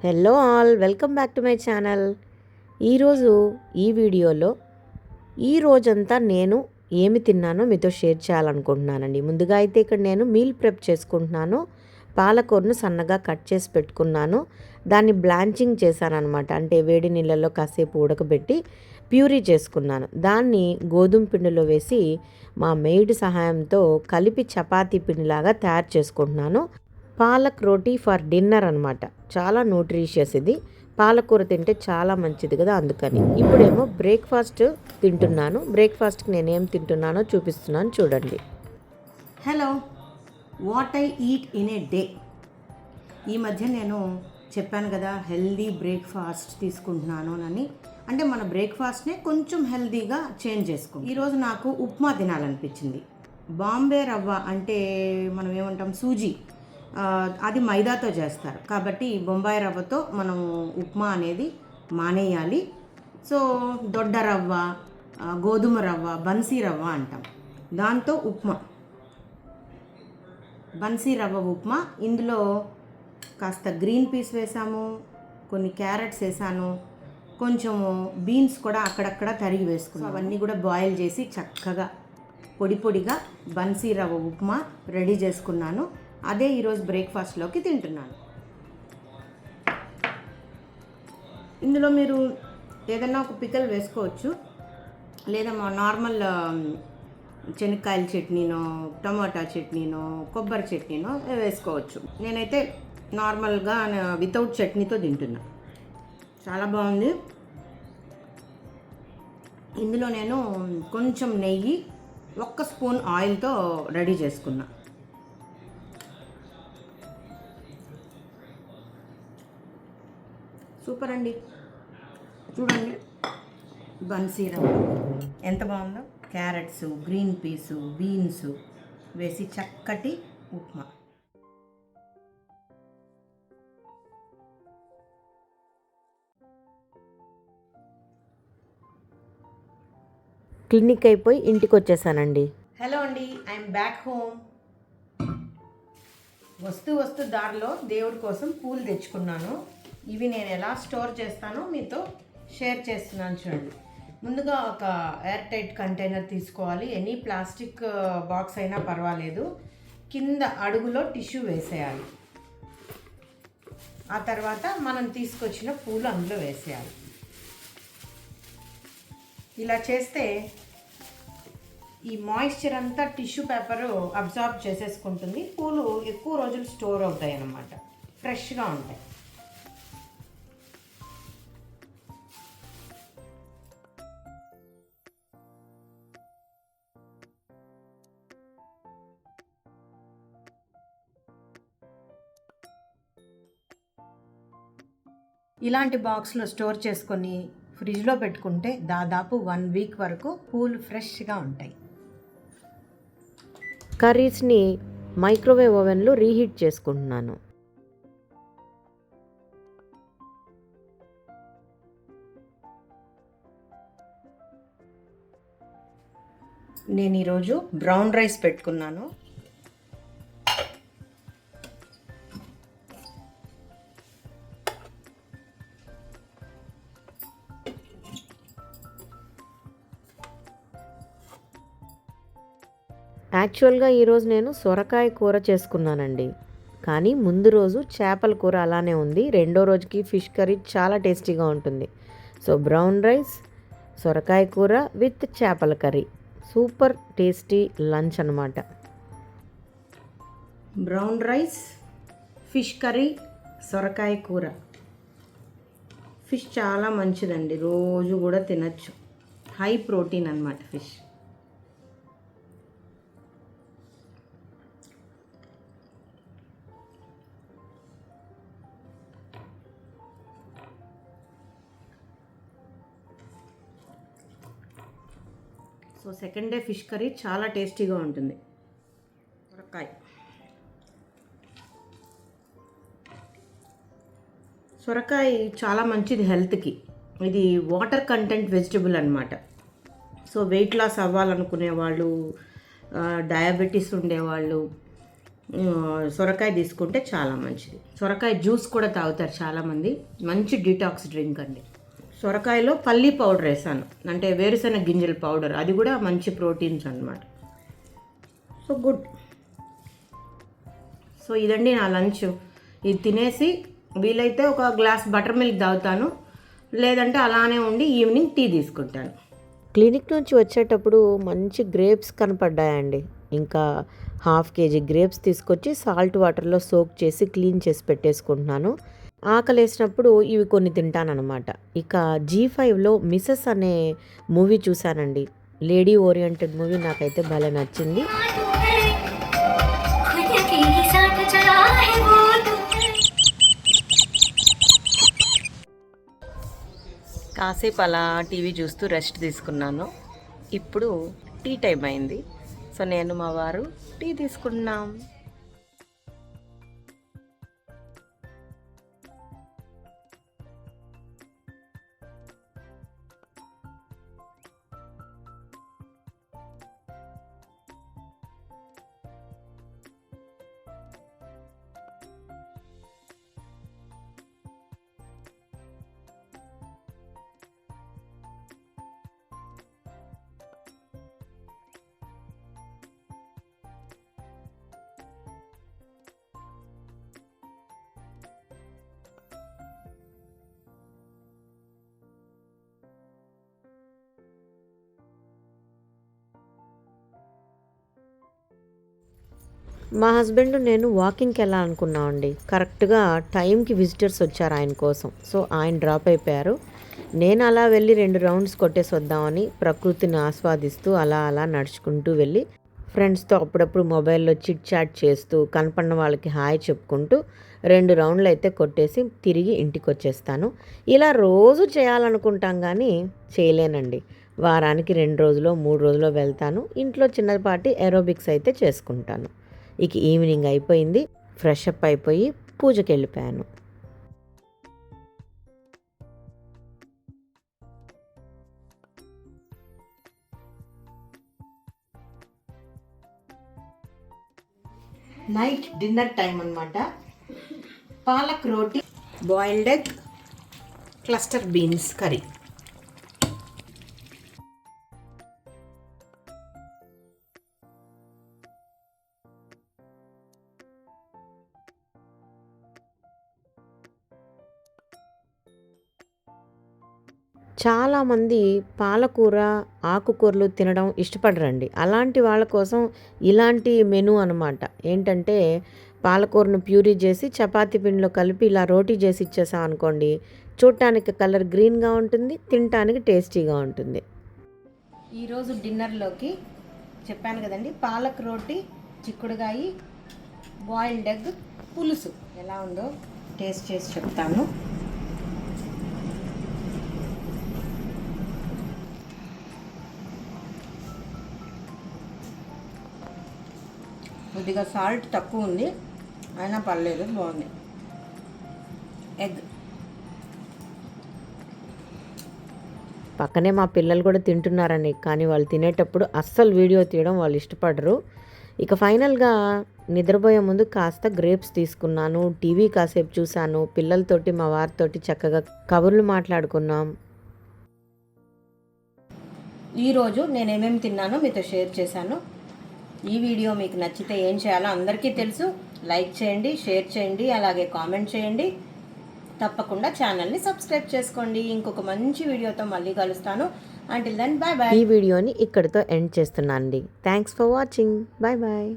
Hello all, welcome back to my channel. ఈరోజు ఈ వీడియోలో ఈ రోజంతా నేను ఏమి తిన్నానో మీతో షేర్ చేయాలనుకుంటున్నానండి. ముందుగా అయితే ఇక్కడ నేను మీల్ ప్రెప్ చేసుకుంటున్నాను. పాలకూరను సన్నగా కట్ చేసి పెట్టుకున్నాను. దాన్ని బ్లాంచింగ్ చేశానమాట. అంటే వేడి నీళ్ళల్లో కాసేపు ఉడకబెట్టి ప్యూరీ చేసుకున్నాను. దాన్ని గోధుమ పిండిలో వేసి మా మెయిడ్ సహాయంతో కలిపి చపాతీ పిండిలాగా తయారు చేసుకుంటున్నాను. పాలక్ రోటీ ఫర్ డిన్నర్ అనమాట. చాలా న్యూట్రిషియస్ ఇది. పాలకూర తింటే చాలా మంచిది కదా, అందుకని. ఇప్పుడేమో బ్రేక్ఫాస్ట్ తింటున్నాను. బ్రేక్ఫాస్ట్కి నేనేం తింటున్నానో చూపిస్తున్నాను, చూడండి. Hello, what I eat in a day. ఈ మధ్య నేను చెప్పాను కదా హెల్దీ బ్రేక్ఫాస్ట్ తీసుకుంటున్నాను అని. అంటే మన బ్రేక్ఫాస్ట్నే కొంచెం హెల్దీగా చేంజ్ చేసుకో. ఈరోజు నాకు ఉప్మా తినాలనిపించింది. బాంబే రవ్వ అంటే మనం ఏమంటాం, సూజీ, అది మైదాతో చేస్తారు కాబట్టి బొంబాయి రవ్వతో మనం ఉప్మా అనేది మానేయాలి. సో దొడ్డ రవ్వ, గోధుమ రవ్వ, బన్సీ రవ్వ అంటాం, దాంతో ఉప్మా, బన్సీ రవ్వ ఉప్మా. ఇందులో కాస్త గ్రీన్ పీస్ వేసాము, కొన్ని క్యారెట్స్ వేసాను, కొంచెము బీన్స్ కూడా అక్కడక్కడ తరిగి వేసుకున్నాను. అవన్నీ కూడా బాయిల్ చేసి చక్కగా పొడి పొడిగా బన్సీ రవ్వ ఉప్మా రెడీ చేసుకున్నాను. అదే ఈరోజు బ్రేక్ఫాస్ట్లోకి తింటున్నాను. ఇందులో మీరు ఏదన్నా ఒక పికల్ వేసుకోవచ్చు, లేదా మా నార్మల్ శనక్కాయల చట్నీనో, టమాటా చట్నీనో, కొబ్బరి చట్నీనో వేసుకోవచ్చు. నేనైతే నార్మల్గా వితౌట్ చట్నీతో తింటున్నా. చాలా బాగుంది. ఇందులో నేను కొంచెం నెయ్యి, 1 స్పూన్ ఆయిల్తో రెడీ చేసుకున్నా. సూపర్ అండి, చూడండి బన్సీ రవ్వ ఎంత బాగుందో. క్యారెట్స్, గ్రీన్ పీసు, బీన్స్ వేసి చక్కటి ఉప్మా. క్లినిక్ అయిపోయి ఇంటికి వచ్చేసానండి. హలో అండి, ఐఎమ్ బ్యాక్ హోమ్. వస్తూ దారిలో దేవుడి కోసం పూలు తెచ్చుకున్నాను. ఇవి నేను ఎలా స్టోర్ చేస్తానో మీతో షేర్ చేస్తున్నాను, చూడండి. ముందుగా ఒక ఎయిర్ టైట్ కంటైనర్ తీసుకోవాలి. ఎనీ ప్లాస్టిక్ బాక్స్ అయినా పర్వాలేదు. కింద అడుగులో టిష్యూ వేసేయాలి. ఆ తర్వాత మనం తీసుకొచ్చిన పూలు అందులో వేసేయాలి. ఇలా చేస్తే ఈ మాయిశ్చర్ అంతా టిష్యూ పేపరు అబ్జార్బ్ చేసేసుకుంటుంది. పూలు ఎక్కువ రోజులు స్టోర్ అవుతాయి అన్నమాట, ఫ్రెష్గా ఉంటాయి. ఇలాంటి బాక్స్లో స్టోర్ చేసుకొని ఫ్రిడ్జ్లో పెట్టుకుంటే దాదాపు 1 వీక్ వరకు పూలు ఫ్రెష్గా ఉంటాయి. కర్రీస్ని మైక్రోవేవ్ ఓవెన్లో రీహీట్ చేసుకుంటున్నాను. నేను ఈరోజు బ్రౌన్ రైస్ పెట్టుకున్నాను. యాక్చువల్గా ఈరోజు నేను సొరకాయ కూర చేసుకున్నానండి. కానీ ముందు రోజు చేపల కూర అలానే ఉంది. రెండో రోజుకి ఫిష్ కర్రీ చాలా టేస్టీగా ఉంటుంది. సో బ్రౌన్ రైస్, సొరకాయ కూర విత్ చేపల కర్రీ, సూపర్ టేస్టీ లంచ్ అన్నమాట. బ్రౌన్ రైస్, ఫిష్ కర్రీ, సొరకాయ కూర. ఫిష్ చాలా మంచిదండి, రోజు కూడా తినచ్చు. హై ప్రోటీన్ అన్నమాట fish. So second day fish curry చాలా టేస్టీగా ఉంటుంది. సొరకాయ చాలా మంచిది హెల్త్కి. ఇది వాటర్ కంటెంట్ వెజిటబుల్ అనమాట. సో వెయిట్ లాస్ అవ్వాలనుకునే వాళ్ళు, డయాబెటీస్ ఉండేవాళ్ళు, సొరకాయ తీసుకుంటే చాలా మంచిది. సొరకాయ జ్యూస్ కూడా తాగుతారు చాలామంది, మంచి డీటాక్స్ డ్రింక్ అండి. సొరకాయలో పల్లీ పౌడర్ వేసాను, అంటే వేరుశెనగ గింజల పౌడర్, అది కూడా మంచి ప్రోటీన్స్ అన్నమాట. So good. సో ఇదండి నా లంచ్. ఇది తినేసి వీలైతే ఒక గ్లాస్ బటర్ మిల్క్ తాగుతాను, లేదంటే అలానే ఉండి ఈవినింగ్ టీ తీసుకుంటాను. క్లినిక్ నుంచి వచ్చేటప్పుడు మంచి గ్రేప్స్ కనపడ్డాయండి. ఇంకా 1/2 kg గ్రేప్స్ తీసుకొచ్చి సాల్ట్ వాటర్లో సోక్ చేసి క్లీన్ చేసి పెట్టేసుకుంటున్నాను. ఆకలేసినప్పుడు ఇవి కొన్ని తింటానన్నమాట. ఇక G5లో మిసెస్ అనే మూవీ చూశానండి. లేడీ ఓరియంటెడ్ మూవీ నాకైతే భలే నచ్చింది. కాసేపు అలా టీవీ చూస్తూ రెస్ట్ తీసుకున్నాను. ఇప్పుడు టీ టైం అయింది. సో నేను మా వారు టీ తీసుకున్నాం. మా హస్బెండ్ నేను వాకింగ్కి వెళ్ళాలనుకున్నామండి. కరెక్ట్గా టైంకి విజిటర్స్ వచ్చారు ఆయన కోసం. సో ఆయన డ్రాప్ అయిపోయారు. నేను అలా వెళ్ళి 2 రౌండ్స్ కొట్టేసి వద్దామని ప్రకృతిని ఆస్వాదిస్తూ అలా అలా నడుచుకుంటూ వెళ్ళి ఫ్రెండ్స్తో అప్పుడప్పుడు మొబైల్లో చిట్ చాట్ చేస్తూ కనపడిన వాళ్ళకి హాయ్ చెప్పుకుంటూ 2 రౌండ్లు అయితే కొట్టేసి తిరిగి ఇంటికి వచ్చేస్తాను. ఇలా రోజు చేయాలనుకుంటాం కానీ చేయలేనండి. వారానికి 2 రోజులో 3 రోజులో వెళ్తాను. ఇంట్లో చిన్నపాటి ఏరోబిక్స్ అయితే చేసుకుంటాను. ఇక ఈవినింగ్ అయిపోయింది. ఫ్రెష్ అప్ అయిపోయి పూజకి వెళ్ళిపోయాను. నైట్ డిన్నర్ టైం అన్నమాట. Palak roti, boiled egg, cluster beans curry. చాలామంది పాలకూర ఆకుకూరలు తినడం ఇష్టపడరండి. అలాంటి వాళ్ళ కోసం ఇలాంటి మెనూ అనమాట. ఏంటంటే పాలకూరను ప్యూరీ చేసి చపాతీ పిండిలో కలిపి ఇలా రోటీ చేసి ఇచ్చేసాం అనుకోండి, చూడటానికి కలర్ గ్రీన్గా ఉంటుంది, తినటానికి టేస్టీగా ఉంటుంది. ఈరోజు డిన్నర్లోకి చెప్పాను కదండి, పాలక్ రోటీ, చిక్కుడుకాయ, బాయిల్డ్ ఎగ్ పులుసు ఎలా ఉందో టేస్ట్ చేసి చెప్తాను. కొద్దిగా సాల్ట్ తక్కువ ఉంది, అయినా పర్లేదు, బాగుంది. ఎగ్ పక్కనే మా పిల్లలు కూడా తింటున్నారని, కానీ వాళ్ళు తినేటప్పుడు అస్సలు వీడియో తీయడం వాళ్ళు ఇష్టపడరు. ఇక ఫైనల్గా నిద్రపోయే ముందు కాస్త గ్రేప్స్ తీసుకున్నాను, టీవీ కాసేపు చూశాను, పిల్లలతోటి మా వారితోటి చక్కగా కబుర్లు మాట్లాడుకున్నాం. ఈరోజు నేను ఏమేమి తిన్నానో మీతో షేర్ చేశాను. ఈ వీడియో మీకు నచ్చితే ఏం చేయాలో అందరికీ తెలుసు. లైక్ చేయండి, షేర్ చేయండి, అలాగే కామెంట్ చేయండి. తప్పకుండా ఛానల్ని సబ్స్క్రైబ్ చేసుకోండి. ఇంకొక మంచి వీడియోతో మళ్ళీ కలుస్తాను. Until then bye bye. ఈ వీడియోని ఇక్కడితో ఎండ్ చేస్తున్నానండి. Thanks for watching. Bye bye.